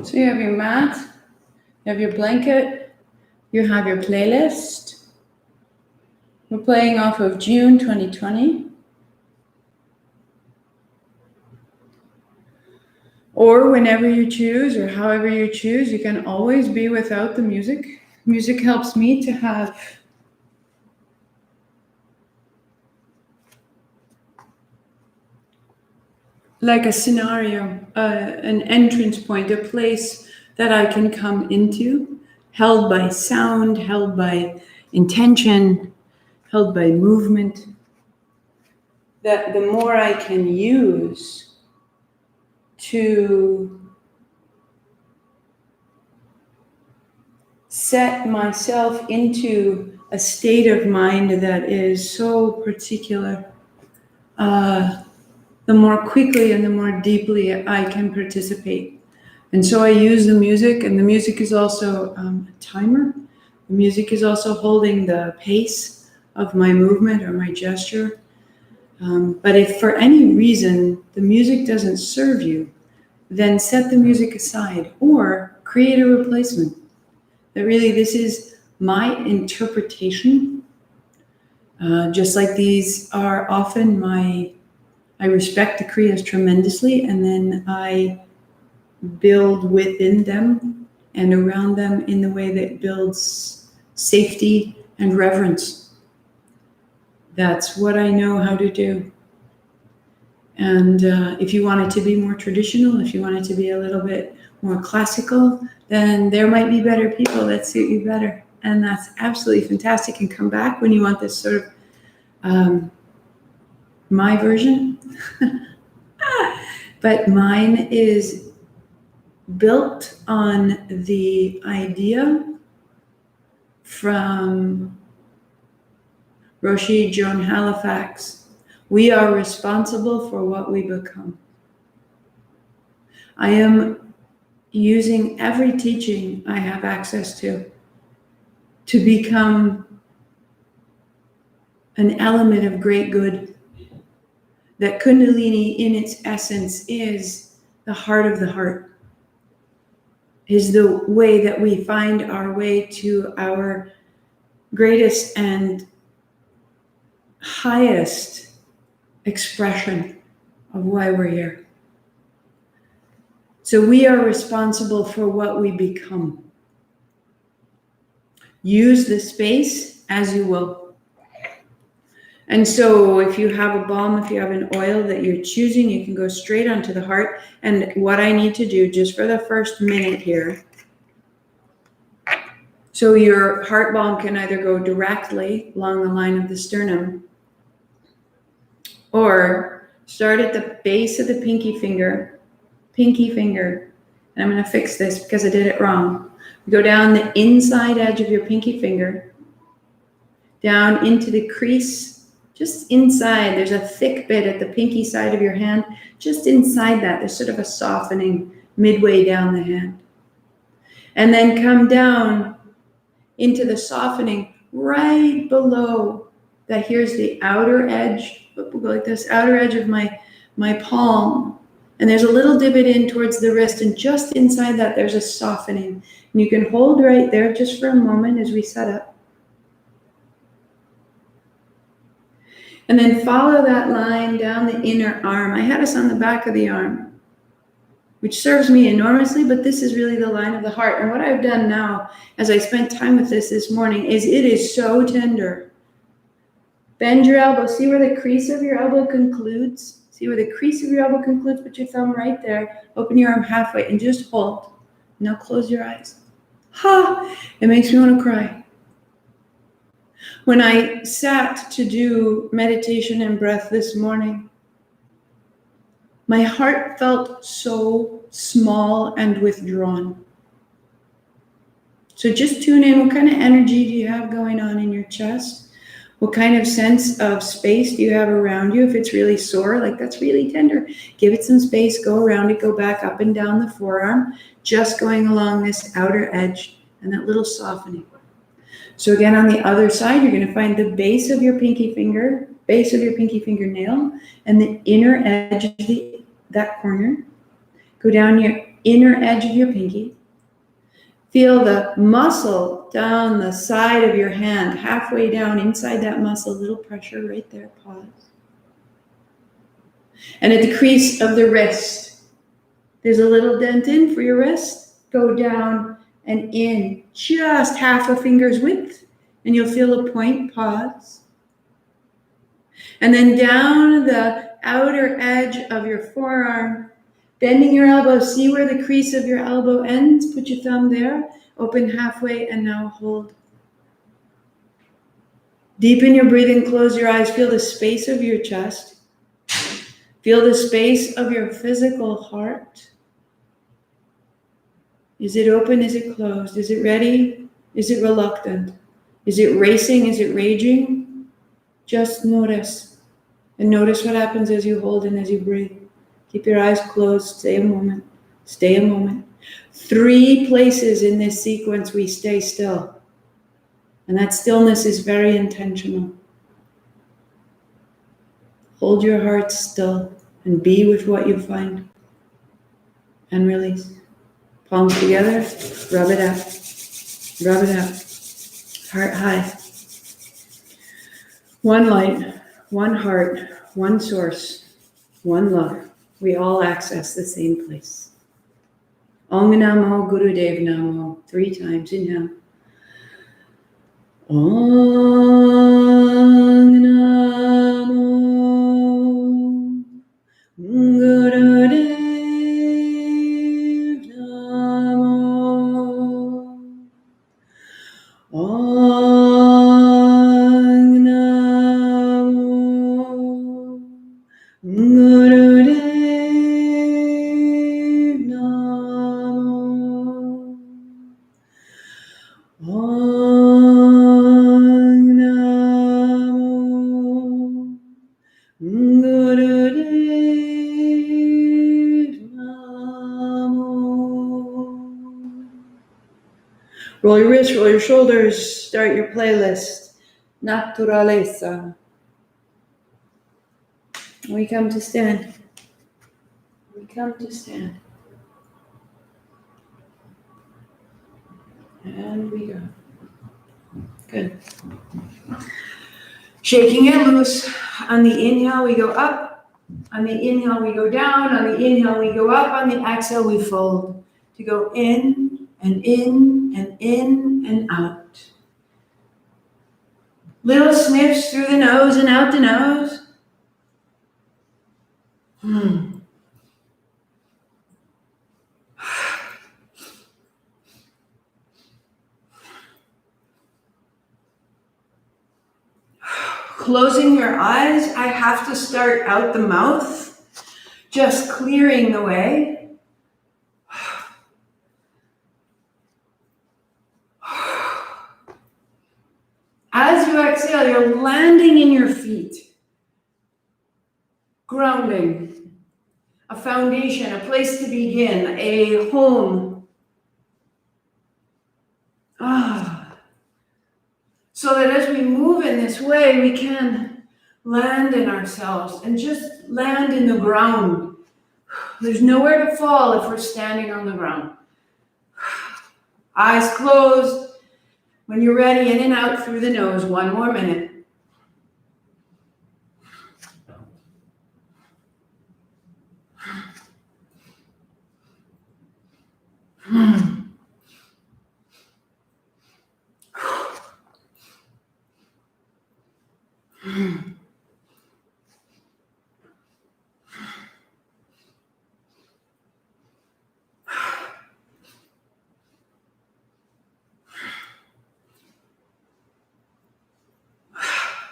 So you have your mat, you have your blanket, you have your playlist. We're playing off of June 2020. Or whenever you choose, or however you choose, you can always be without the music. Music helps me to have like a scenario, an entrance point, a place that I can come into, held by sound, held by intention, held by movement. That the more I can use to set myself into a state of mind that is so particular, the more quickly and the more deeply I can participate. And so I use the music, and the music is also a timer. The music is also holding the pace of my movement or my gesture. But if for any reason the music doesn't serve you, then set the music aside or create a replacement. That really, this is my interpretation. Just like these are often I respect the Kriyas tremendously, and then I build within them and around them in the way that builds safety and reverence. That's what I know how to do. And if you want it to be more traditional, if you want it to be a little bit more classical, then there might be better people that suit you better. And that's absolutely fantastic. And come back when you want this sort of my version. But mine is built on the idea from Roshi Joan Halifax. We are responsible for what we become. I am using every teaching I have access to become an element of great good. That Kundalini in its essence is the heart of the heart, is the way that we find our way to our greatest and highest expression of why we're here. So we are responsible for what we become. Use the space as you will. And so if you have a balm, if you have an oil that you're choosing, you can go straight onto the heart. And what I need to do just for the first minute here, so your heart balm can either go directly along the line of the sternum or start at the base of the pinky finger. And I'm going to fix this because I did it wrong. Go down the inside edge of your pinky finger, down into the crease. Just inside, there's a thick bit at the pinky side of your hand. Just inside that, there's sort of a softening midway down the hand. And then come down into the softening right below that. Here's the outer edge. We'll go like this, outer edge of my palm. And there's a little divot in towards the wrist. And just inside that, there's a softening. And you can hold right there just for a moment as we set up. And then follow that line down the inner arm. I had us on the back of the arm, which serves me enormously, but this is really the line of the heart. And what I've done now, as I spent time with this morning, is it is so tender. Bend your elbow. See where the crease of your elbow concludes? See where the crease of your elbow concludes? Put your thumb right there. Open your arm halfway and just hold. Now close your eyes. Ha! It makes me want to cry. When I sat to do meditation and breath this morning, my heart felt so small and withdrawn. So just tune in. What kind of energy do you have going on in your chest? What kind of sense of space do you have around you? If it's really sore, like that's really tender, give it some space, go around it, go back up and down the forearm, just going along this outer edge and that little softening. So again, on the other side, you're going to find the base of your pinky finger, base of your pinky fingernail, and the inner edge of that corner. Go down your inner edge of your pinky. Feel the muscle down the side of your hand, halfway down inside that muscle, little pressure right there, pause. And at the crease of the wrist, there's a little dent in for your wrist. Go down and in, just half a finger's width, and you'll feel a point, pause. And then down the outer edge of your forearm, bending your elbow, see where the crease of your elbow ends, put your thumb there, open halfway, and now hold. Deepen your breathing, close your eyes, feel the space of your chest. Feel the space of your physical heart. Is it open? Is it closed? Is it ready? Is it reluctant? Is it racing? Is it raging? Just notice. And notice what happens as you hold and as you breathe. Keep your eyes closed. Stay a moment. Stay a moment. 3 places in this sequence we stay still. And that stillness is very intentional. Hold your heart still and be with what you find. And release. Palms together. Rub it out. Rub it out. Heart high. One light, one heart, one source, one love. We all access the same place. Om Namo Gurudev Namo. 3 times. Inhale. Om Namo Gurudev Namo. Om Namo Gurudev Namo. Om Namo Gurudev Namo. Roll your wrists, roll your shoulders, start your playlist. Naturaleza. We come to stand. We come to stand. And we go. Good. Shaking it loose. On the inhale, we go up. On the inhale, we go down. On the inhale, we go up. On the exhale, we fold. To go in and in and in and out. Little sniffs through the nose and out the nose. Closing your eyes, I have to start out the mouth, just clearing the way. As you exhale, you're landing in your feet. Grounding. A foundation, a place to begin, a home. So that as we move in this way, we can land in ourselves and just land in the ground. There's nowhere to fall if we're standing on the ground. Eyes closed. When you're ready, in and out through the nose. 1 more minute.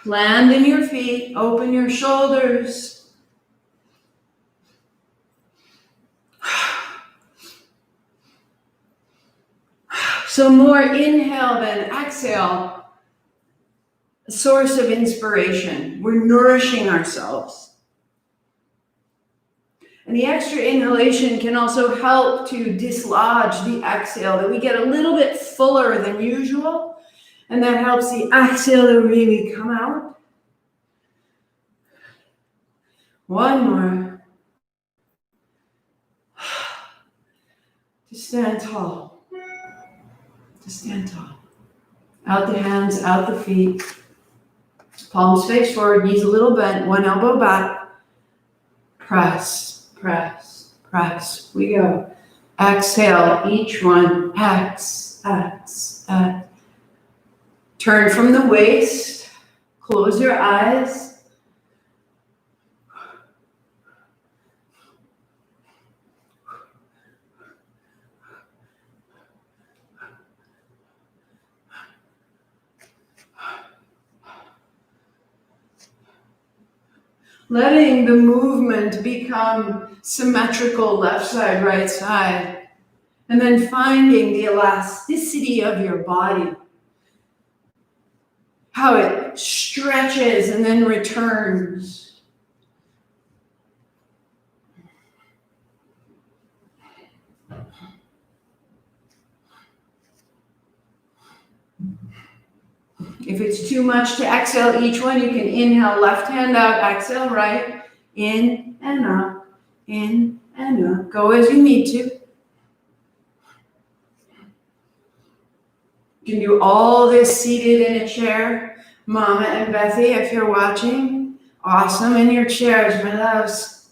Land in your feet, open your shoulders. So more inhale than exhale, a source of inspiration. We're nourishing ourselves. And the extra inhalation can also help to dislodge the exhale, that we get a little bit fuller than usual, and that helps the exhale to really come out. One more. Just stand tall. Just stand tall. Out the hands, out the feet. Palms face forward, knees a little bent, one elbow back. Press, press, press. We go. Exhale, each one. X. Turn from the waist. Close your eyes. Letting the movement become symmetrical, left side, right side. And then finding the elasticity of your body. How it stretches and then returns. If it's too much to exhale each one, you can inhale left hand out, exhale right, in and up, in and up. Go as you need to. You can do all this seated in a chair. Mama and Bethy, if you're watching, awesome in your chairs, my loves.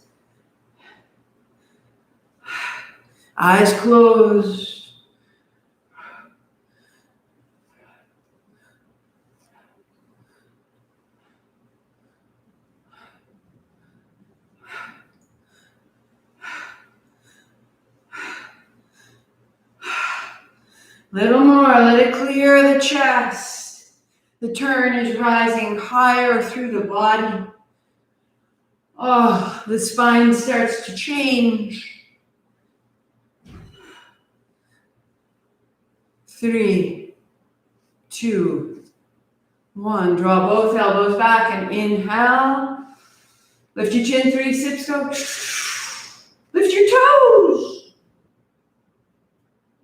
Eyes closed. Little more, let it clear the chest. The turn is rising higher through the body. Oh, the spine starts to change. 3, 2, 1. Draw both elbows back and inhale. Lift your chin, 3 sips, go. Lift your toes.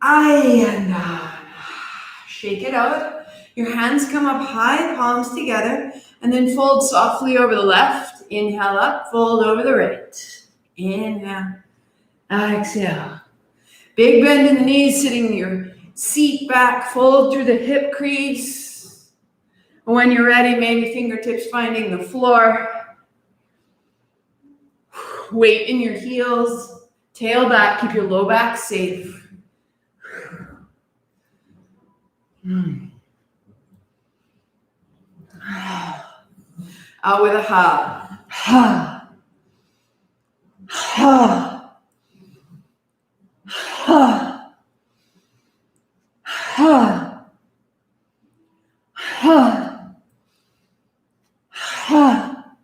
And shake it out. Your hands come up high, palms together, and then fold softly over the left. Inhale up, fold over the right. Inhale, exhale. Big bend in the knees, sitting your seat back, fold through the hip crease. When you're ready, maybe fingertips finding the floor. Weight in your heels, tail back, keep your low back safe. Out with a ha. Ha. Ha. Ha. Ha. Ha. Ha.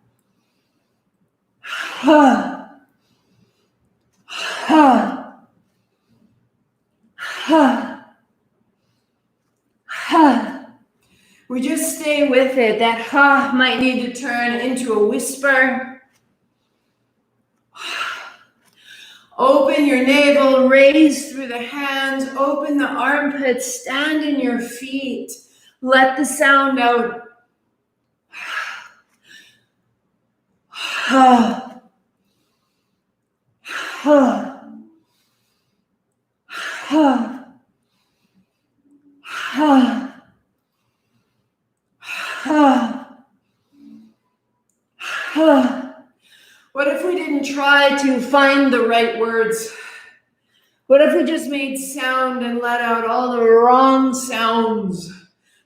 Ha. Ha. Ha. Ha. We just stay with it. That ha might need to turn into a whisper. Open your navel, raise through the hands, open the armpits, stand in your feet. Let the sound out. Ha. Ha. Ha. Ha. Ha. Ha. What if we didn't try to find the right words? What if we just made sound and let out all the wrong sounds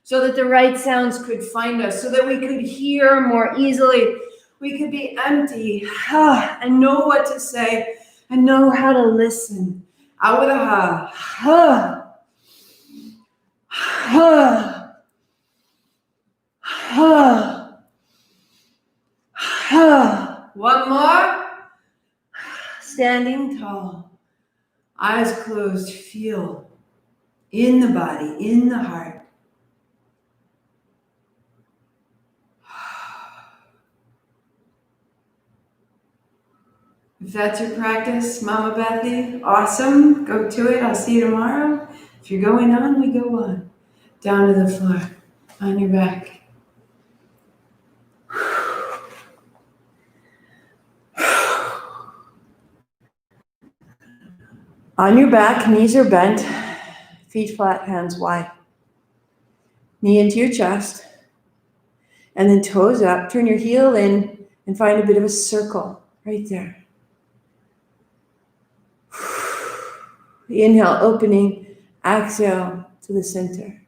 so that the right sounds could find us, so that we could hear more easily? We could be empty and know what to say and know how to listen. Out with a ha. Ha. Ha. Ha. One more. Standing tall. Eyes closed. Feel in the body, in the heart. If that's your practice, Mama Bethy, awesome. Go to it. I'll see you tomorrow. If you're going on, we go on. Down to the floor, on your back. On your back, knees are bent, feet flat, hands wide. Knee into your chest. And then toes up. Turn your heel in and find a bit of a circle right there. Inhale, opening. Exhale to the center.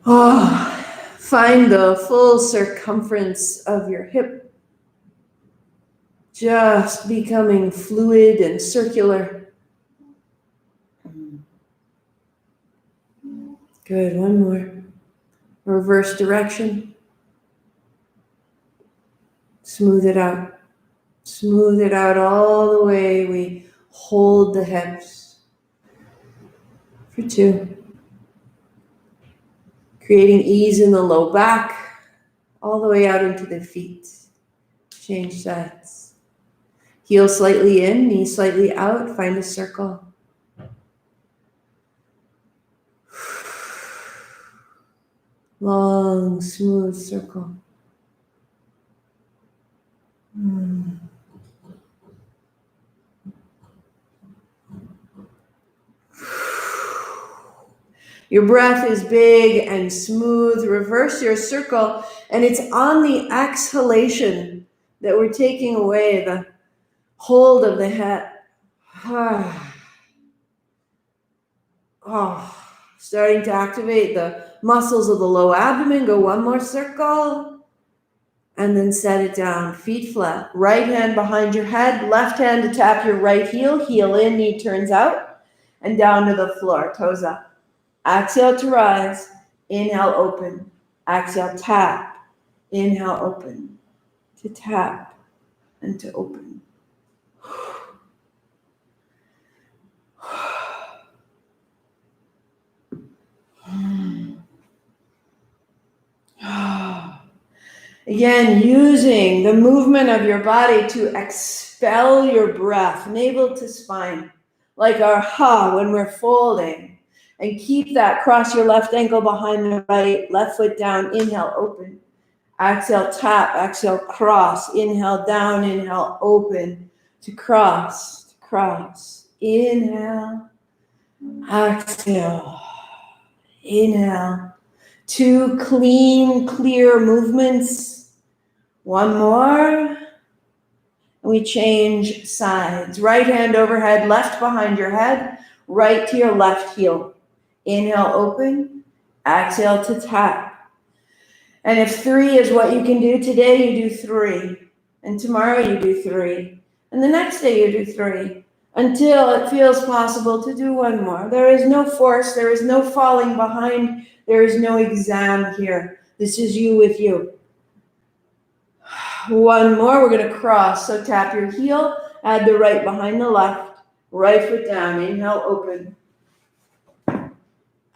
Find the full circumference of your hip. Just becoming fluid and circular. Good, one more. Reverse direction. Smooth it out. Smooth it out all the way. We hold the hips. For 2. Creating ease in the low back, all the way out into the feet. Change sides. Heel slightly in, knee slightly out, find a circle. Long, smooth circle. Your breath is big and smooth. Reverse your circle, and it's on the exhalation that we're taking away the hold of the head. Starting to activate the muscles of the low abdomen. Go one more circle. And then set it down. Feet flat. Right hand behind your head. Left hand to tap your right heel. Heel in, knee turns out. And down to the floor. Toes up. Exhale to rise. Inhale, open. Exhale, tap. Inhale, open. To tap and to open. Again, using the movement of your body to expel your breath, navel to spine, like our ha when we're folding. And keep that, cross your left ankle behind the right, left foot down, inhale, open. Exhale, tap, exhale, cross, inhale, down, inhale, open, to cross, inhale, exhale, inhale. 2 clean, clear movements. One more. And we change sides. Right hand overhead, left behind your head, right to your left heel. Inhale, open. Exhale to tap. And if 3 is what you can do today, you do 3. And tomorrow you do 3. And the next day you do 3. Until it feels possible to do 1 more. There is no force. There is no falling behind. There is no exam here. This is you with you. 1 more. We're going to cross. So tap your heel. Add the right behind the left. Right foot down. Inhale, open.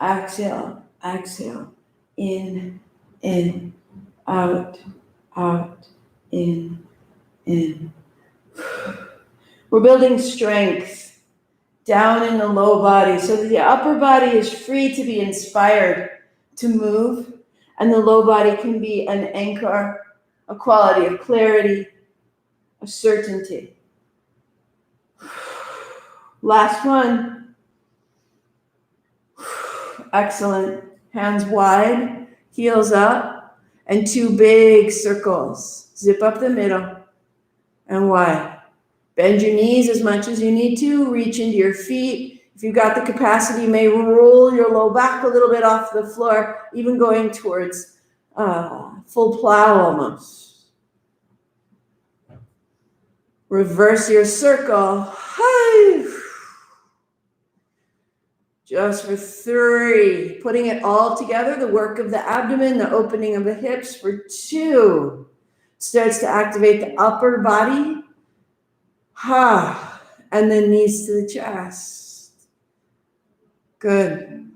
Exhale, exhale. In, out, in. We're building strength down in the low body so that the upper body is free to be inspired to move, and the low body can be an anchor, a quality of clarity, of certainty. Last one. Excellent. Hands wide, heels up, and 2 big circles. Zip up the middle and wide. Bend your knees as much as you need to. Reach into your feet. If you've got the capacity, you may roll your low back a little bit off the floor, even going towards full plow almost. Reverse your circle. Just for 3. Putting it all together, the work of the abdomen, the opening of the hips for 2. Starts to activate the upper body. And then knees to the chest. Good.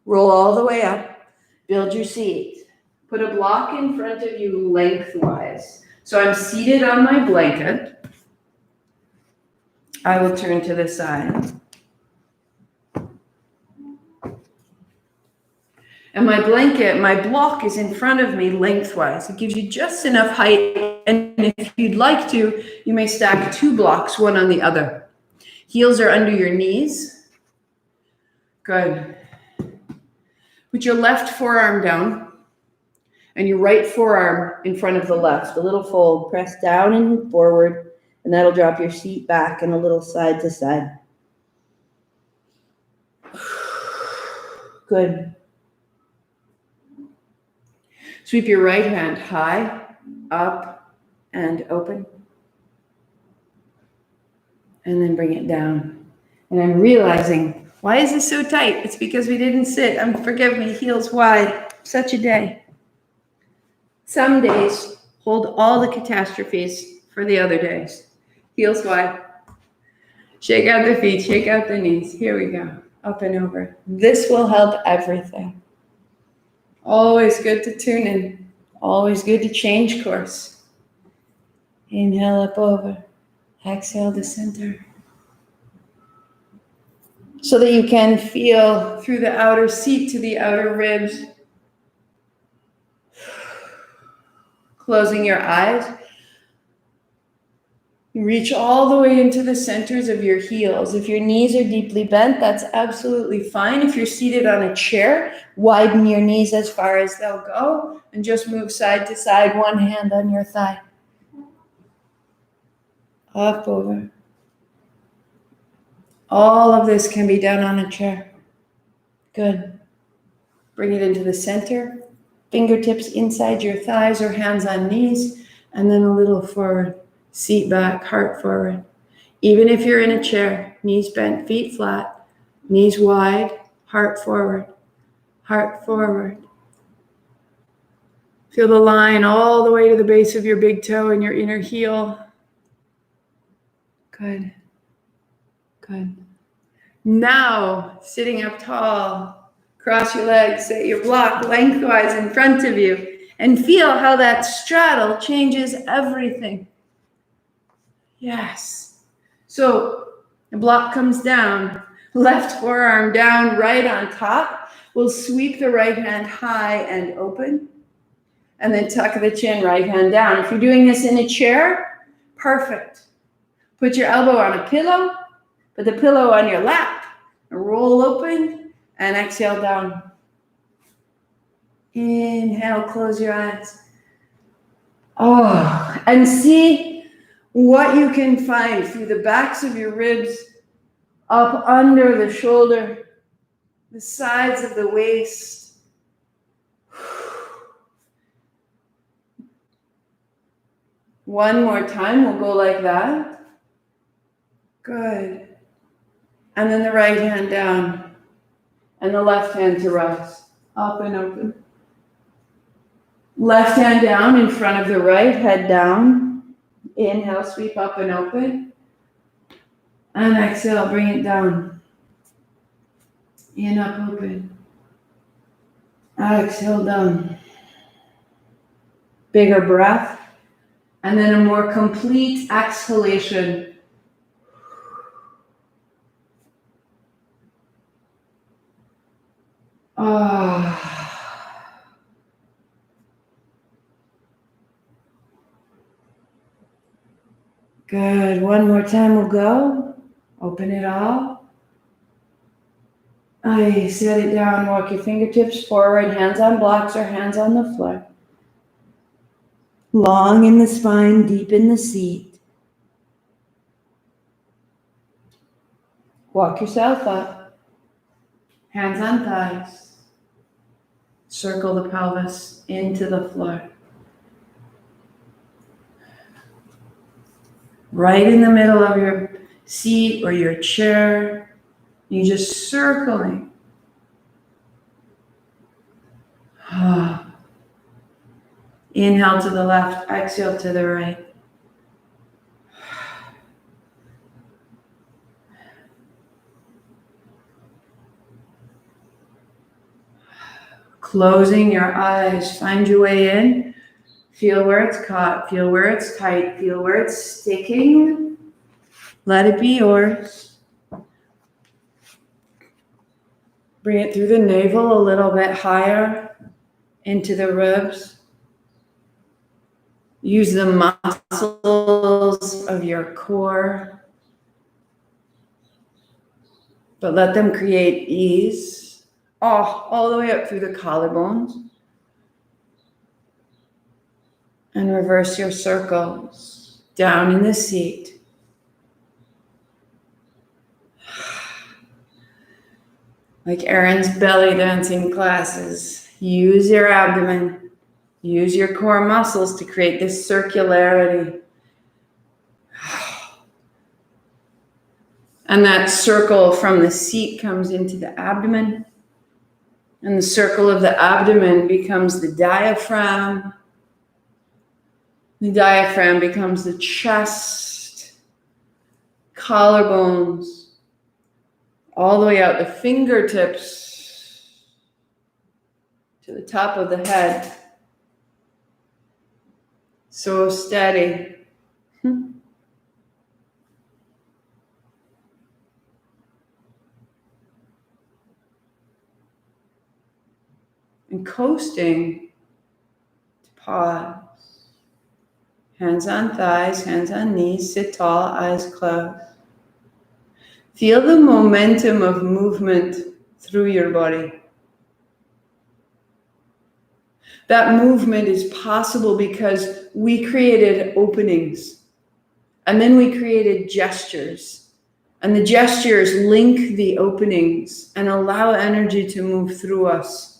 Roll all the way up. Build your seat. Put a block in front of you lengthwise. So I'm seated on my blanket. I will turn to the side. And my blanket, my block is in front of me lengthwise. It gives you just enough height. And if you'd like to, you may stack 2 blocks, one on the other. Heels are under your knees. Good. Put your left forearm down and your right forearm in front of the left. A little fold. Press down and forward, and that'll drop your seat back and a little side to side. Good. Sweep your right hand high, up, and open. And then bring it down. And I'm realizing, why is this so tight? It's because we didn't sit. Forgive me, heels wide. Such a day. Some days hold all the catastrophes for the other days. Heels wide. Shake out the feet, shake out the knees. Here we go. Up and over. This will help everything. Always good to tune in. Always good to change course. Inhale up over. Exhale to center. So that you can feel through the outer seat to the outer ribs. Closing your eyes. You reach all the way into the centers of your heels. If your knees are deeply bent, that's absolutely fine. If you're seated on a chair, widen your knees as far as they'll go and just move side to side, one hand on your thigh. Up, over. All of this can be done on a chair. Good. Bring it into the center. Fingertips inside your thighs or hands on knees, and then a little forward. Seat back, heart forward. Even if you're in a chair, knees bent, feet flat, knees wide, heart forward, heart forward. Feel the line all the way to the base of your big toe and your inner heel. Good. Good. Now, sitting up tall, cross your legs, set your block lengthwise in front of you, and feel how that straddle changes everything. Yes. So the block comes down, left forearm down, right on top. We'll sweep the right hand high and open, and then tuck the chin, right hand down. If you're doing this in a chair, perfect. Put your elbow on a pillow, put the pillow on your lap, and roll open, and exhale down. Inhale, close your eyes. Oh, and see what you can find through the backs of your ribs, up under the shoulder, the sides of the waist. One more time, we'll go like that. Good. And then the right hand down, and the left hand to rise, up and open. Left hand down in front of the right, head down. Inhale, sweep up and open. And exhale, bring it down. In, up, open. Exhale, down. Bigger breath. And then a more complete exhalation. Good. One more time we'll go. Open it all. Set it down. Walk your fingertips forward. Hands on blocks or hands on the floor. Long in the spine, deep in the seat. Walk yourself up. Hands on thighs. Circle the pelvis into the floor. Right in the middle of your seat or your chair. You're just circling. Inhale to the left, exhale to the right. Closing your eyes, find your way in. Feel where it's caught, feel where it's tight, feel where it's sticking. Let it be yours. Bring it through the navel a little bit higher into the ribs. Use the muscles of your core, but let them create ease. All the way up through the collarbones. And reverse your circles down in the seat. Like Erin's belly dancing classes, use your abdomen, use your core muscles to create this circularity. And that circle from the seat comes into the abdomen. And the circle of the abdomen becomes the diaphragm. The diaphragm becomes the chest, collarbones, all the way out the fingertips to the top of the head. So steady. And coasting to pause. Hands on thighs, hands on knees, sit tall, eyes closed. Feel the momentum of movement through your body. That movement is possible because we created openings, and then we created gestures, and the gestures link the openings and allow energy to move through us.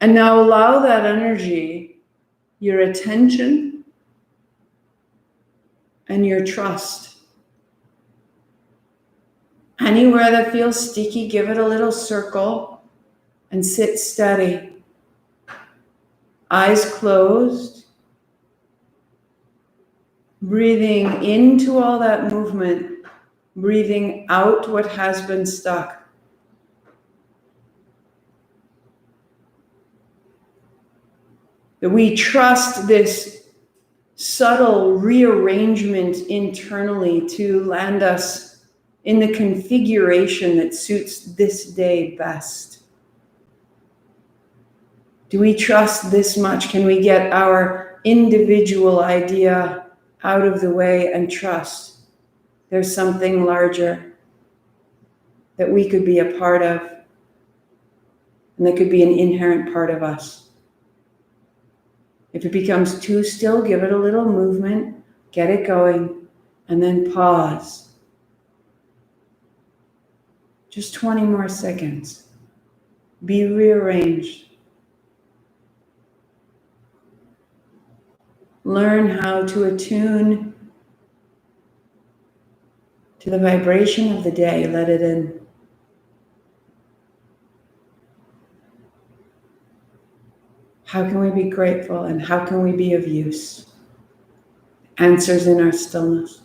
And now allow that energy, your attention, and your trust. Anywhere that feels sticky, give it a little circle and sit steady. Eyes closed. Breathing into all that movement, breathing out what has been stuck. That we trust this subtle rearrangement internally to land us in the configuration that suits this day best. Do we trust this much? Can we get our individual idea out of the way and trust there's something larger that we could be a part of, and that could be an inherent part of us? If it becomes too still, give it a little movement, get it going, and then pause. Just 20 more seconds. Be rearranged. Learn how to attune to the vibration of the day. Let it in. How can we be grateful, and how can we be of use? Answers in our stillness.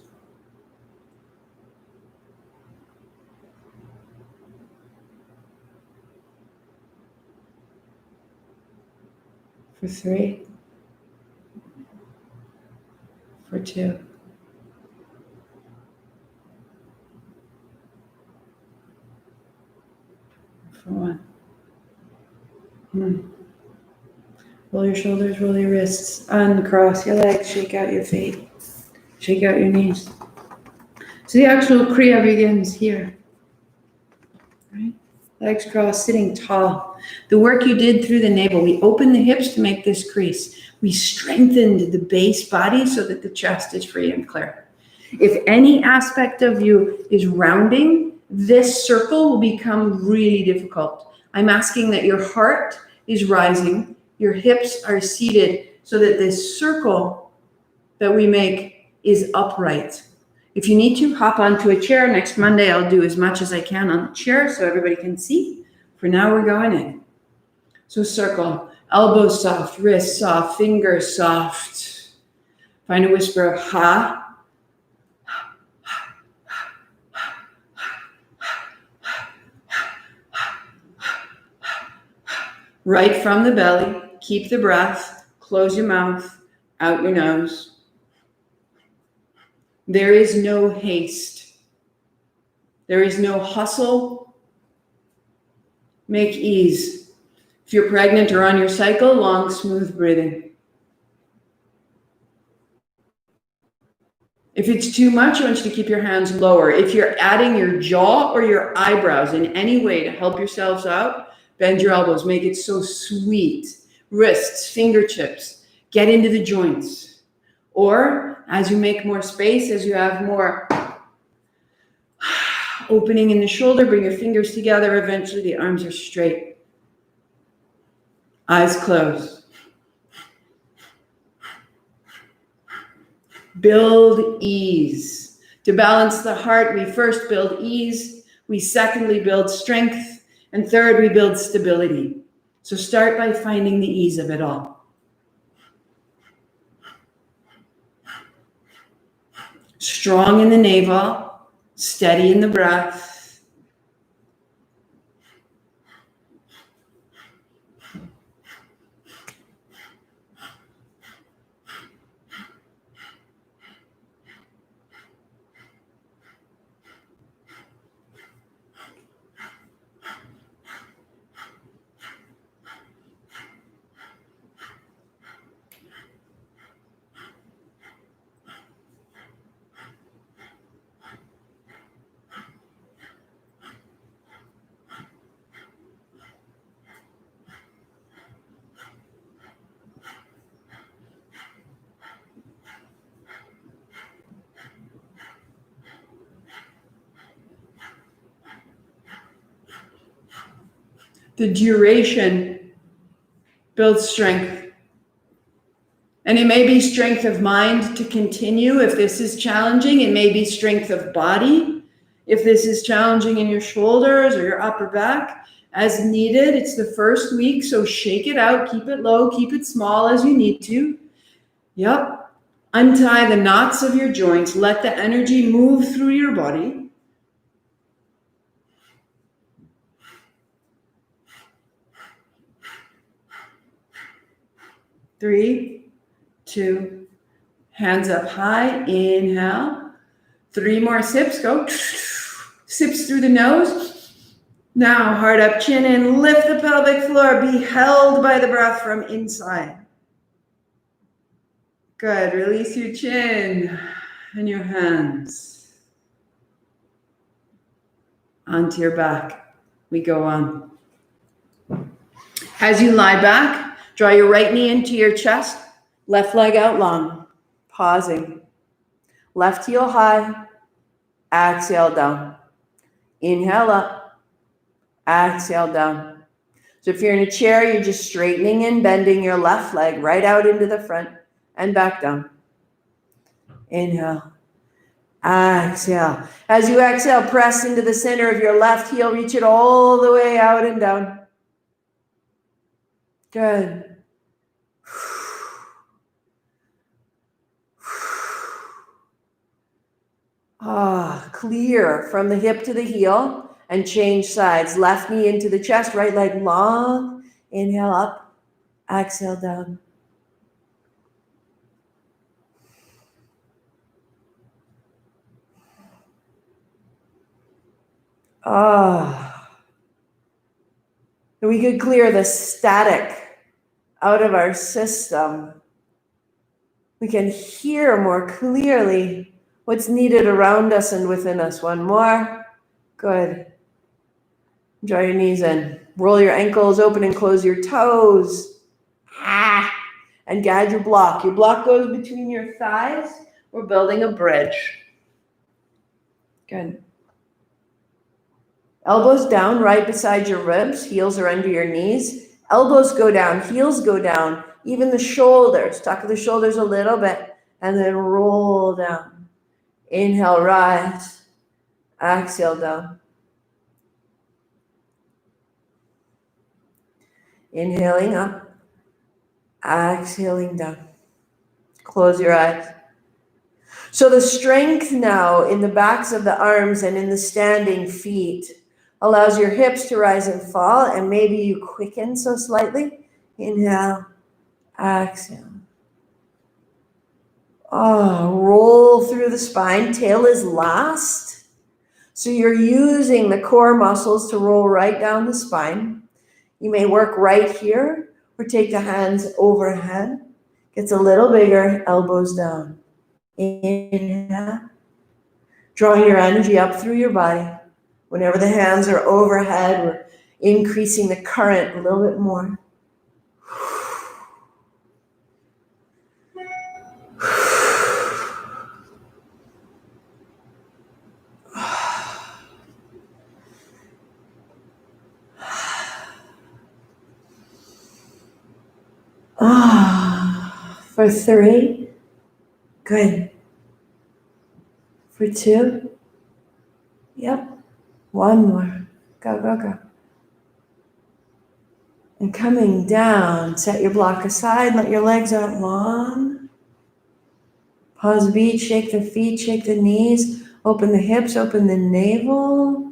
For 3, for 2, for 1. Roll your shoulders, roll your wrists, uncross your legs, shake out your feet, shake out your knees. So the actual Kriya begins here. Right? Legs crossed, sitting tall. The work you did through the navel, we opened the hips to make this crease. We strengthened the base body so that the chest is free and clear. If any aspect of you is rounding, this circle will become really difficult. I'm asking that your heart is rising, your hips are seated so that this circle that we make is upright. If you need to, hop onto a chair. Next Monday, I'll do as much as I can on the chair so everybody can see. For now, we're going in. So circle, elbows soft, wrists soft, fingers soft. Find a whisper of ha. Right from the belly. Keep the breath. Close your mouth. Out your nose. There is no haste. There is no hustle. Make ease. If you're pregnant or on your cycle, long, smooth breathing. If it's too much, I want you to keep your hands lower. If you're adding your jaw or your eyebrows in any way to help yourselves out, bend your elbows. Make it so sweet. Wrists, fingertips. Get into the joints. Or as you make more space, as you have more opening in the shoulder, bring your fingers together. Eventually the arms are straight. Eyes closed. Build ease. To balance the heart, we first build ease. We secondly build strength. And third, we build stability. So start by finding the ease of it all. Strong in the navel, steady in the breath. The duration builds strength. And it may be strength of mind to continue if this is challenging. It may be strength of body if this is challenging in your shoulders or your upper back. As needed, it's the first week, so shake it out. Keep it low, keep it small as you need to. Yep. Untie the knots of your joints. Let the energy move through your body. 3, 2, hands up high, inhale. 3 more sips, go. Sips through the nose. Now, heart up, chin in, lift the pelvic floor, be held by the breath from inside. Good, release your chin and your hands. Onto your back, we go on. As you lie back, draw your right knee into your chest, left leg out long, pausing. Left heel high, exhale down. Inhale up, exhale down. So if you're in a chair, you're just straightening and bending your left leg right out into the front and back down. Inhale, exhale. As you exhale, press into the center of your left heel, reach it all the way out and down. Good. Clear from the hip to the heel and change sides. Left knee into the chest, right leg long. Inhale up, exhale down. We could clear the static out of our system. We can hear more clearly what's needed around us and within us. One more. Good. Draw your knees in. Roll your ankles open and close your toes. And guide your block. Your block goes between your thighs. We're building a bridge. Good. Elbows down right beside your ribs. Heels are under your knees. Elbows go down. Heels go down. Even the shoulders. Tuck the shoulders a little bit. And then roll down. Inhale, rise. Exhale, down. Inhaling up. Exhaling down. Close your eyes. So the strength now in the backs of the arms and in the standing feet allows your hips to rise and fall, and maybe you quicken so slightly. Inhale, exhale. Oh, roll through the spine. Tail is last. So you're using the core muscles to roll right down the spine. You may work right here or take the hands overhead. Gets a little bigger, elbows down. Inhale. Drawing your energy up through your body. Whenever the hands are overhead, we're increasing the current a little bit more. For 3, good. For 2, yep. 1 more, go, go, go. And coming down, set your block aside, let your legs out long. Pause the beat, shake the feet, shake the knees, open the hips, open the navel.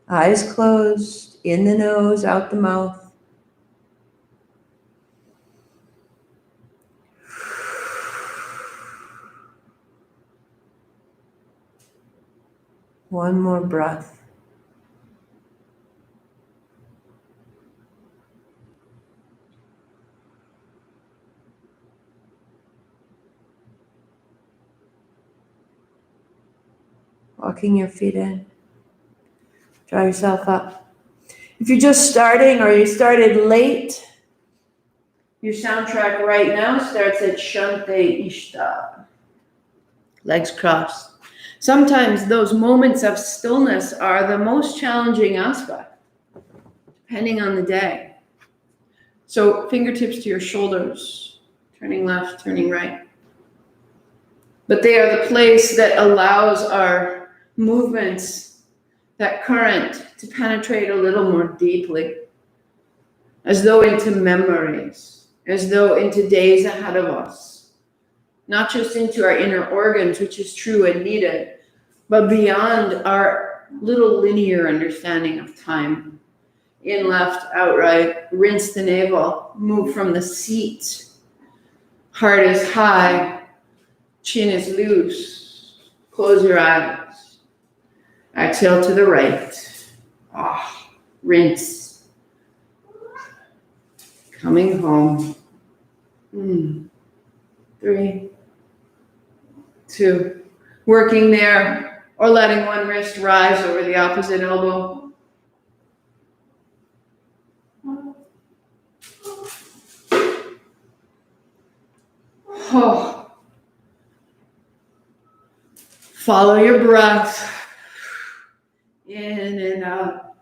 Eyes closed, in the nose, out the mouth. One more breath. Walking your feet in. Draw yourself up. If you're just starting or you started late, your soundtrack right now starts at Shante Ishta. Legs crossed. Sometimes those moments of stillness are the most challenging aspect, depending on the day. So fingertips to your shoulders, turning left, turning right. But they are the place that allows our movements, that current, to penetrate a little more deeply, as though into memories, as though into days ahead of us, not just into our inner organs, which is true and needed, but beyond our little linear understanding of time. In, left, out, right, rinse the navel, move from the seat. Heart is high, chin is loose. Close your eyes. Exhale to the right. Rinse. Coming home. 3, 2. Working there or letting one wrist rise over the opposite elbow. Follow your breath. In and out.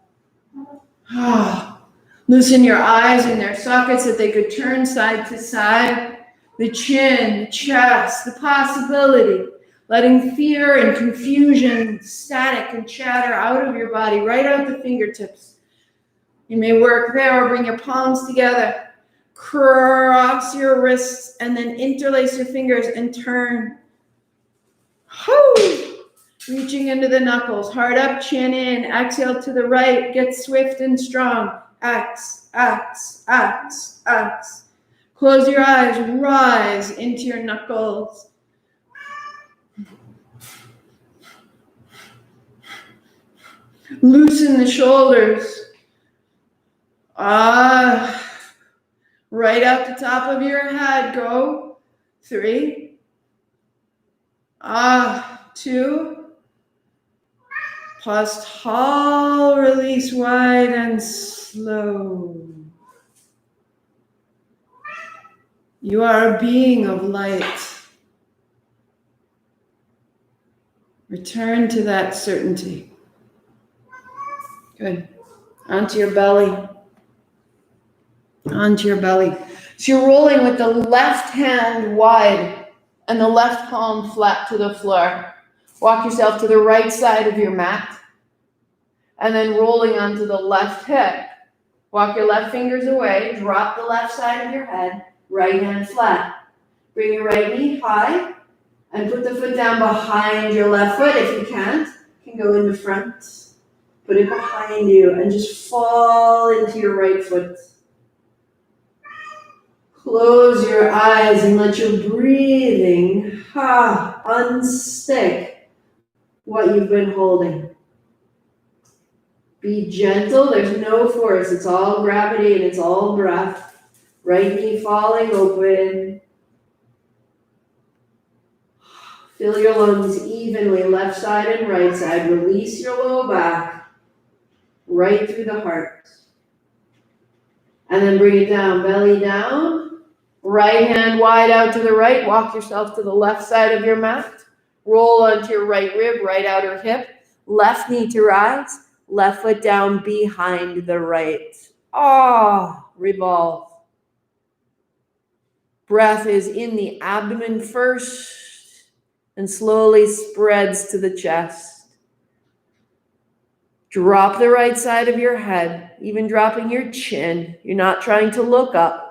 Loosen your eyes in their sockets that they could turn side to side. The chin, the chest, the possibility. Letting fear and confusion, static and chatter out of your body, right out the fingertips. You may work there or bring your palms together. Cross your wrists and then interlace your fingers and turn. Reaching into the knuckles, heart up, chin in, exhale to the right, get swift and strong. X. Close your eyes, rise into your knuckles. Loosen the shoulders. Right out the top of your head, go. 3. 2. Pause tall, release wide and slow. You are a being of light. Return to that certainty. Good. Onto your belly. Onto your belly. So you're rolling with the left hand wide and the left palm flat to the floor. Walk yourself to the right side of your mat and then rolling onto the left hip. Walk your left fingers away, drop the left side of your head, right hand flat. Bring your right knee high and put the foot down behind your left foot. If you can't, you can go in the front. Put it behind you and just fall into your right foot. Close your eyes and let your breathing unstick what you've been holding. Be gentle. There's no force. It's all gravity and it's all breath. Right knee falling open. Fill your lungs evenly, left side and right side. Release your low back right through the heart. And then bring it down, belly down. Right hand wide out to the right. Walk yourself to the left side of your mat. Roll onto your right rib, right outer hip. Left knee to rise. Left foot down behind the right. Revolve. Breath is in the abdomen first and slowly spreads to the chest. Drop the right side of your head, even dropping your chin. You're not trying to look up.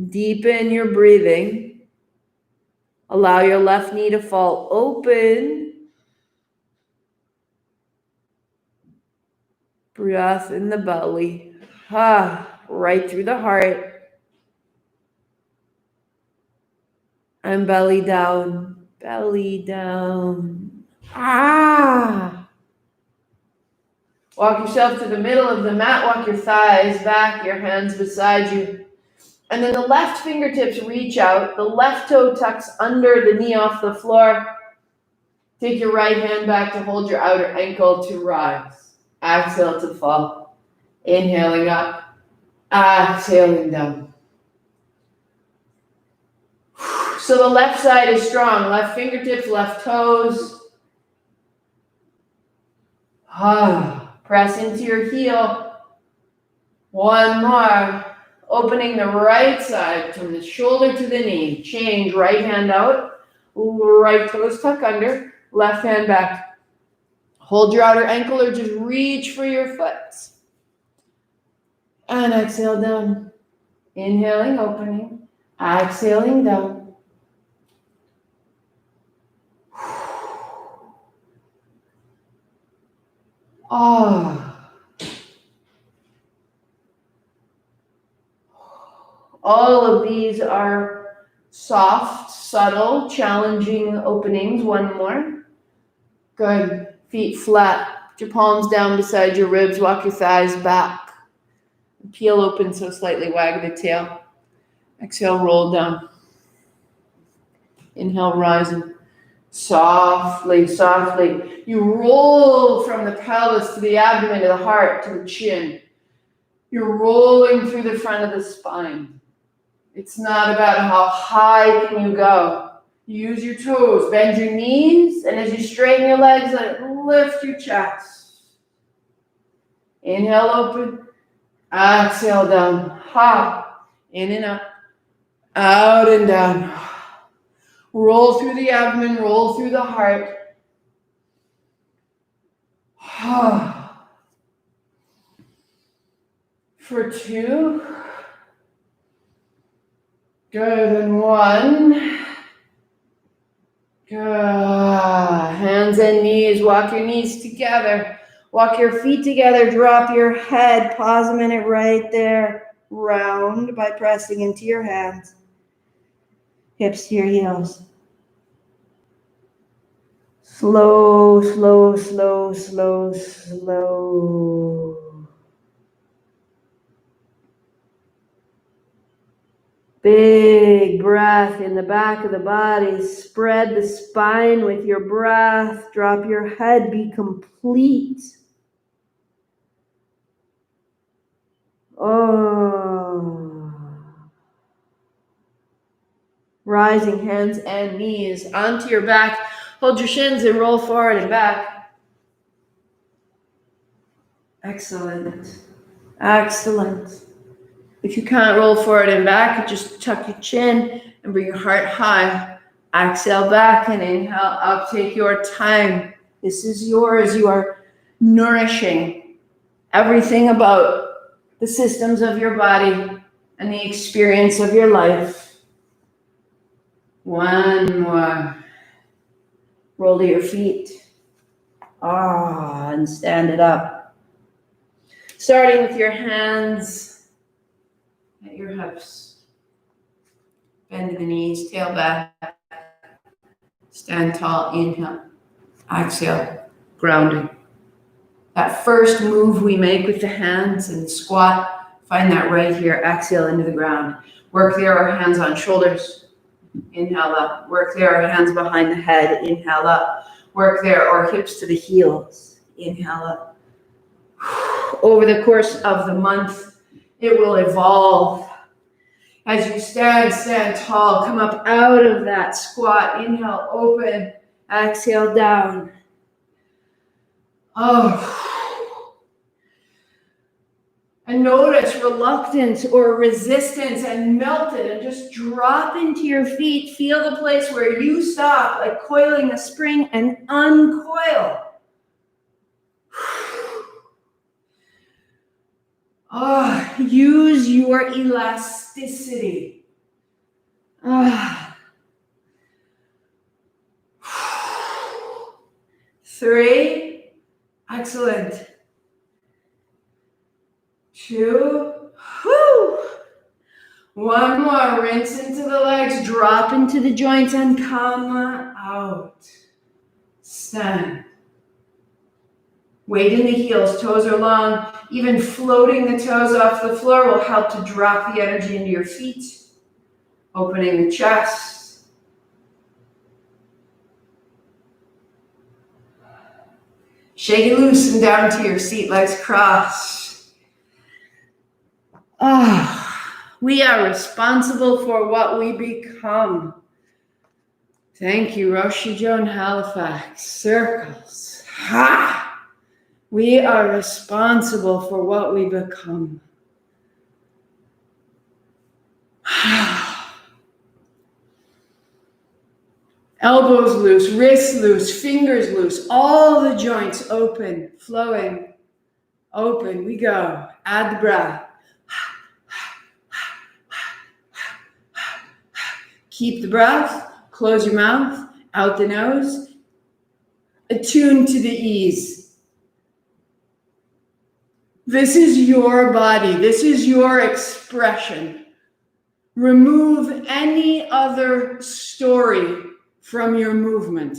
Deepen your breathing. Allow your left knee to fall open. Breath in the belly. Right through the heart. And belly down. Belly down. Walk yourself to the middle of the mat. Walk your thighs back, your hands beside you. And then the left fingertips reach out. The left toe tucks under the knee off the floor. Take your right hand back to hold your outer ankle to rise. Exhale to fall. Inhaling up. Exhaling down. So the left side is strong. Left fingertips, left toes. Press into your heel. One more. Opening the right side from the shoulder to the knee. Change. Right hand out. Right toes tuck under. Left hand back. Hold your outer ankle or just reach for your foot. And exhale down. Inhaling, opening. Exhaling down. All of these are soft, subtle, challenging openings. One more. Good. Feet flat. Put your palms down beside your ribs. Walk your thighs back. Peel open, so slightly wag the tail. Exhale, roll down. Inhale, rising. Softly, softly. You roll from the pelvis to the abdomen, to the heart, to the chin. You're rolling through the front of the spine. It's not about how high can you go. You use your toes, bend your knees, and as you straighten your legs, lift your chest. Inhale, open. Exhale, down. In and up. Out and down. Roll through the abdomen, roll through the heart. For 2. Good, and 1. Good. Hands and knees, walk your knees together. Walk your feet together, drop your head, pause a minute right there. Round by pressing into your hands. Hips to your heels. Slow, slow, slow, slow, slow. Big breath in the back of the body. Spread the spine with your breath. Drop your head. Be complete. Rising hands and knees onto your back. Hold your shins and roll forward and back. Excellent. Excellent. If you can't roll forward and back, just tuck your chin and bring your heart high. Exhale back and inhale up. Take your time. This is yours. You are nourishing everything about the systems of your body and the experience of your life. One more. Roll to your feet. And stand it up. Starting with your hands at your hips. Bend the knees, tail back. Stand tall, inhale. Exhale, grounding. That first move we make with the hands and squat, find that right here. Exhale into the ground. Work there or hands on shoulders. Inhale up. Work there or hands behind the head. Inhale up. Work there or hips to the heels. Inhale up. Over the course of the month, it will evolve. As you stand tall, come up out of that squat. Inhale, open. Exhale, down. And notice reluctance or resistance and melt it and just drop into your feet. Feel the place where you stop, like coiling a spring, and uncoil. Use your elasticity. 3, excellent. 2, 1 more, rinse into the legs, drop into the joints and come out. Stand. Weight in the heels, toes are long. Even floating the toes off the floor will help to drop the energy into your feet. Opening the chest. Shake it loose and down to your seat, legs crossed. We are responsible for what we become. Thank you, Roshi Joan Halifax. Circles. We are responsible for what we become. Elbows loose, wrists loose, fingers loose, all the joints open, flowing, open. We go. Add the breath. Keep the breath. Close your mouth. Out the nose. Attune to the ease. This is your body. This is your expression. Remove any other story from your movement.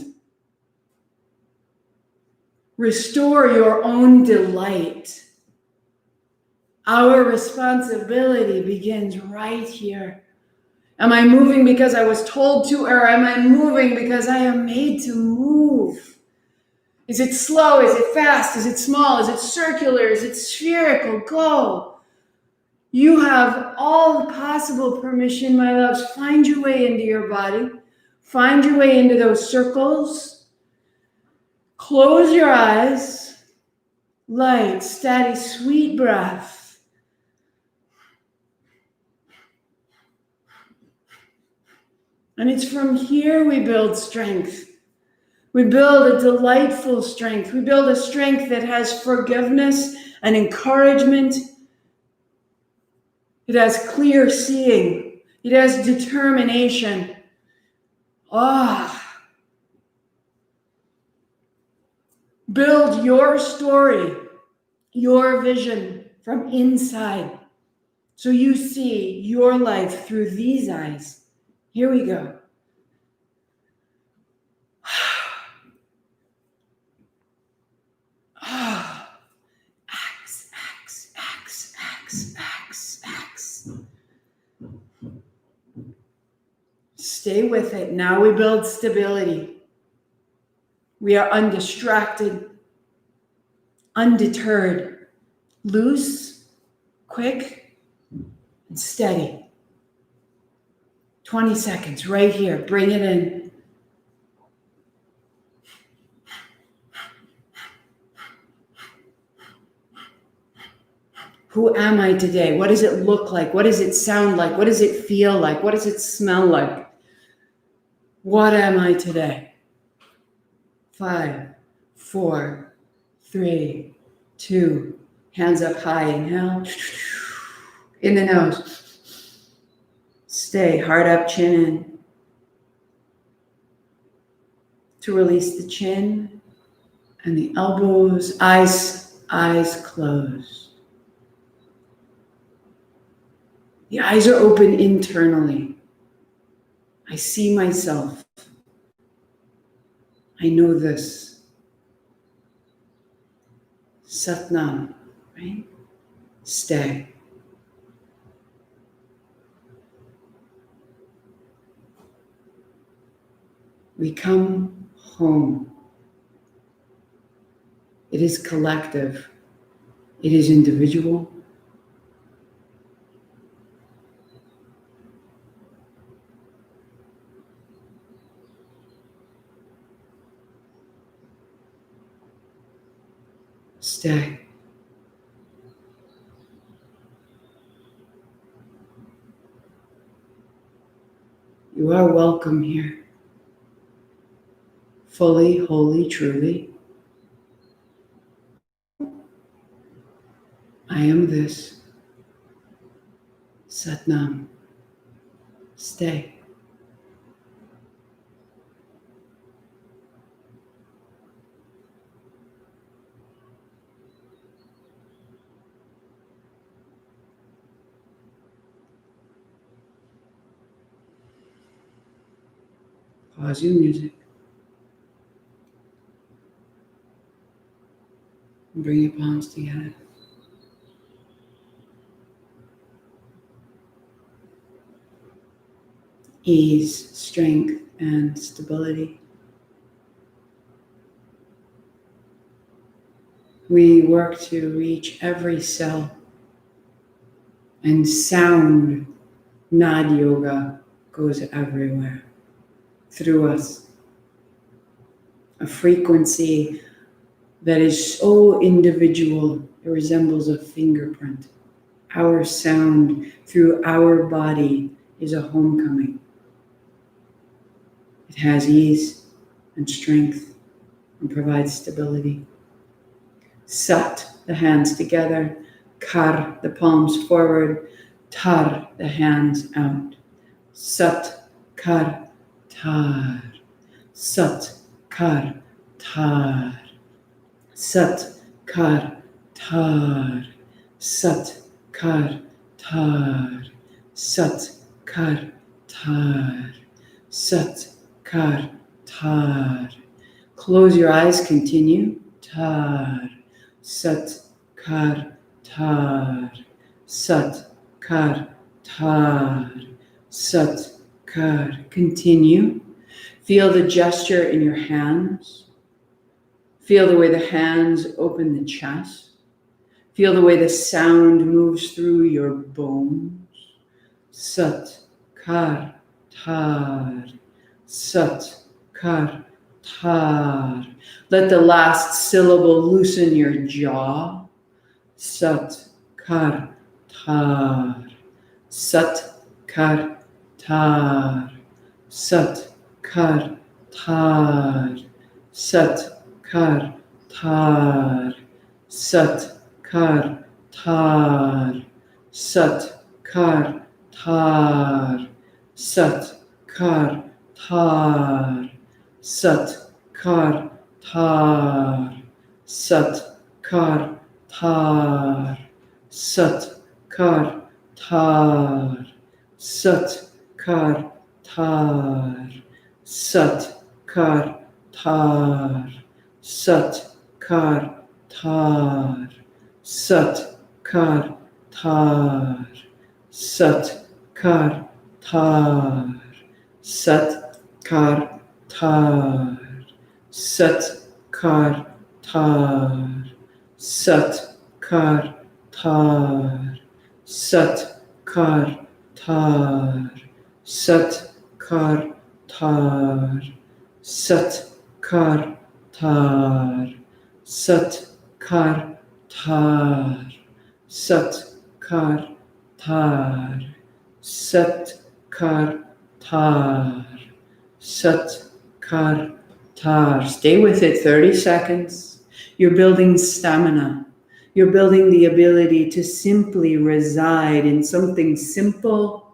Restore your own delight. Our responsibility begins right here. Am I moving because I was told to, or am I moving because I am made to move? Is it slow? Is it fast? Is it small? Is it circular? Is it spherical? Go. You have all the possible permission, my loves. Find your way into your body. Find your way into those circles. Close your eyes. Light, steady, sweet breath. And it's from here we build strength. We build a delightful strength. We build a strength that has forgiveness and encouragement. It has clear seeing. It has determination. Build your story, your vision from inside. So you see your life through these eyes. Here we go. X. Stay with it. Now we build stability. We are undistracted, undeterred, loose, quick, and steady. 20 seconds right here. Bring it in. Who am I today? What does it look like? What does it sound like? What does it feel like? What does it smell like? What am I today? 5, 4, 3, 2. Hands up high. Inhale. In the nose. Stay. Heart up, chin in. To release the chin and the elbows. Eyes closed. The eyes are open internally. I see myself. I know this. Satnam, right? Stay. We come home. It is collective. It is individual. Stay. You are welcome here. Fully, wholly, truly. I am this. Satnam. Stay. Pause your music. And bring your palms together. Ease, strength, and stability. We work to reach every cell, and sound, Nad Yoga, goes everywhere through us. A frequency that is so individual, it resembles a fingerprint. Our sound through our body is a homecoming. It has ease and strength and provides stability. Sat, the hands together. Kar, the palms forward. Tar, the hands out. Sat, kar, tar. Sat, kar, tar. Sat, kar, tar. Sat, kar, tar. Sat, kar, tar. Sat, kar, tar. Close your eyes, continue. Tar. Sat, kar, tar. Sat, kar, tar. Sat, kar. Continue. Feel the gesture in your hands. Feel the way the hands open the chest. Feel the way the sound moves through your bones. Sat, kar, tar. Sat, kar, tar. Let the last syllable loosen your jaw. Sat, kar, tar. Sat, kar, tar. Sat, kar, tar. Sat, kar, tar. Sat, kar, tar. Sat, kar, tar. Sat, kar, tar. Sat, kar, tar. Sat, kar, tar. Sat, kar, tar. Sat, kar, tar. Sat, kar, tar. Sat, kar, tar. Sat, kar, tar. Sat, kar, tar. Sat, kar, tar. Sat, kar, tar. Sat, kar, tar. Sat, kar, tar. Sat Kar Tar. Sat Kar Tar. Sat Kar Tar. Sat Kar Tar. Sat Kar Tar. Sat Kar Tar. Stay with it 30 seconds. You're building stamina. You're building the ability to simply reside in something simple.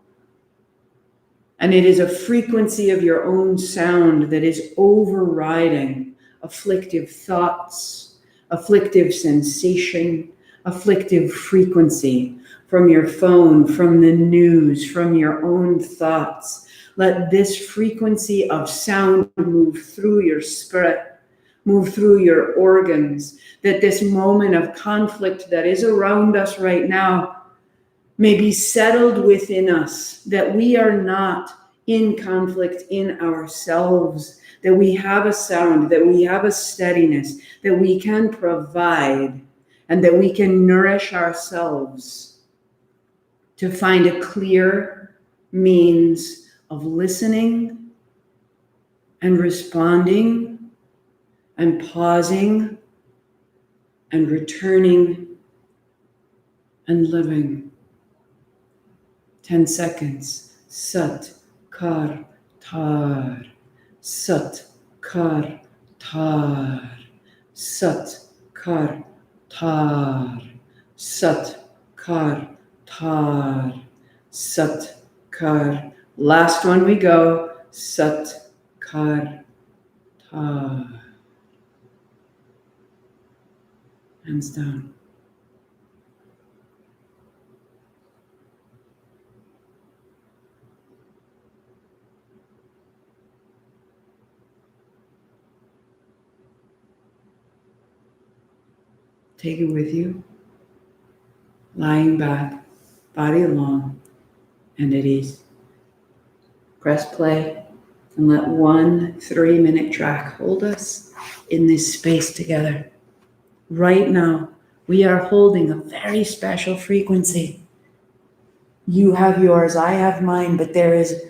And it is a frequency of your own sound that is overriding afflictive thoughts, afflictive sensation, afflictive frequency from your phone, from the news, from your own thoughts. Let this frequency of sound move through your spirit, move through your organs, that this moment of conflict that is around us right now may be settled within us, that we are not in conflict in ourselves, that we have a sound, that we have a steadiness, that we can provide, and that we can nourish ourselves to find a clear means of listening and responding and pausing and returning and living. 10 seconds. Sat Kar Tar. Sat Kar Tar. Sat Kar Tar. Sat Kar Tar. Sat Kar. Last one we go. Sat Kar Tar. Hands down. Take it with you, lying back, body long, and at ease. Press play and let 1 3-minute track hold us in this space together. Right now, we are holding a very special frequency. You have yours, I have mine, but there is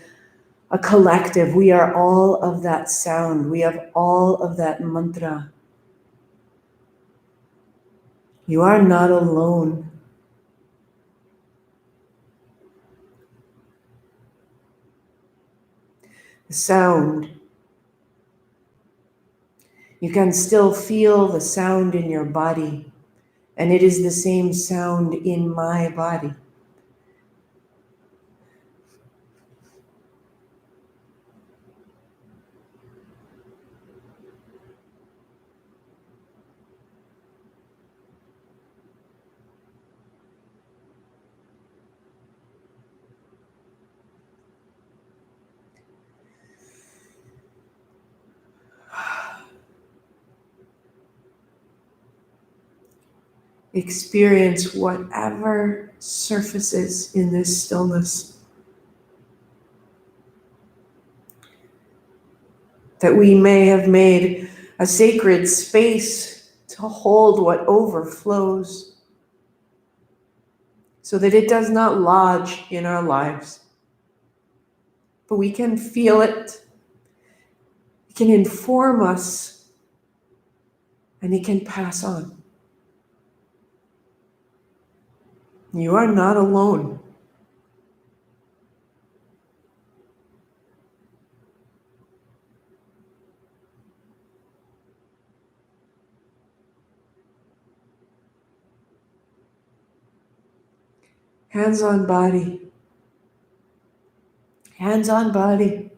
a collective. We are all of that sound. We have all of that mantra. You are not alone. The sound. You can still feel the sound in your body, and it is the same sound in my body. Experience whatever surfaces in this stillness. That we may have made a sacred space to hold what overflows, so that it does not lodge in our lives. But we can feel it, it can inform us, and it can pass on. You are not alone. Hands on body. Hands on body.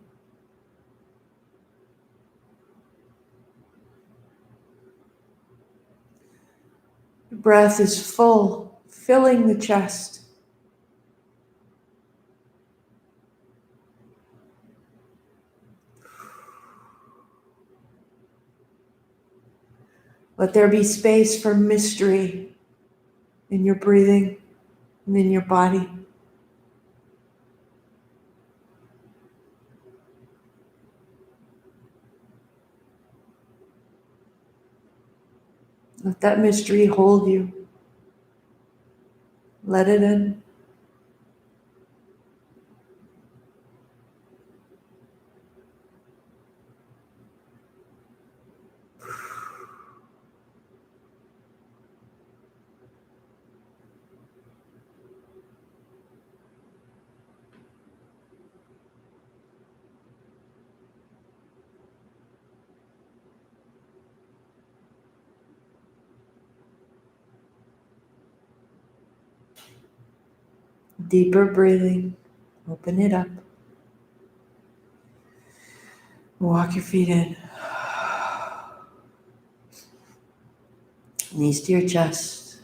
The breath is full, filling the chest. Let there be space for mystery in your breathing and in your body. Let that mystery hold you. Let it in. Deeper breathing. Open it up. Walk your feet in. Knees to your chest.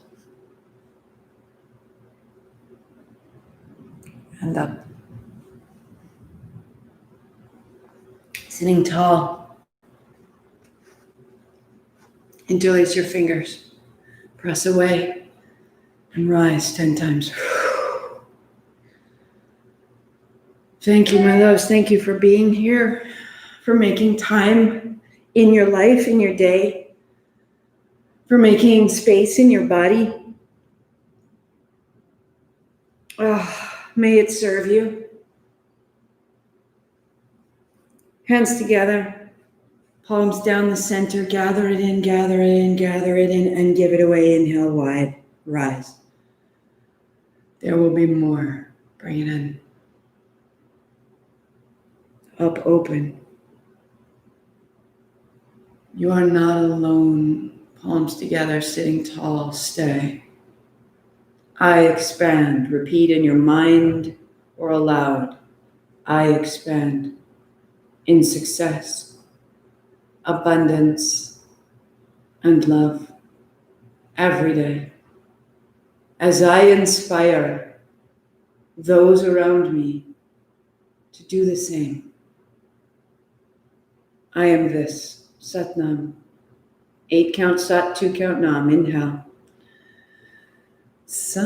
And up. Sitting tall. Interlace your fingers. Press away and rise 10 times. Thank you, my loves. Thank you for being here, for making time in your life, in your day, for making space in your body. May it serve you. Hands together, palms down the center, gather it in, gather it in, gather it in, and give it away. Inhale wide, rise. There will be more. Bring it in. Up, open. You are not alone. Palms together, sitting tall, stay. I expand. Repeat in your mind or aloud. I expand in success, abundance, and love every day. As I inspire those around me to do the same. I am this. Sat Nam. 8 count Sat, 2 count Nam. Inhale. Sat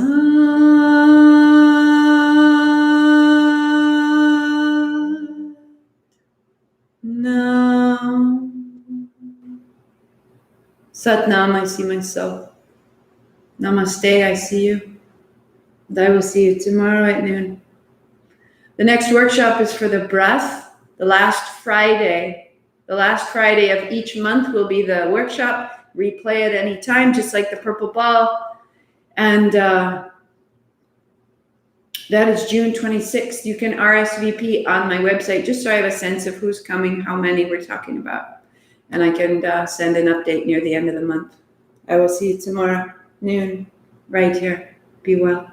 Nam. Sat Nam, I see myself. Namaste, I see you. And I will see you tomorrow at noon. The next workshop is for the breath. The last Friday of each month will be the workshop. Replay at any time, just like the purple ball. And that is June 26th. You can RSVP on my website, just so I have a sense of who's coming, how many we're talking about. And I can send an update near the end of the month. I will see you tomorrow, noon, right here. Be well.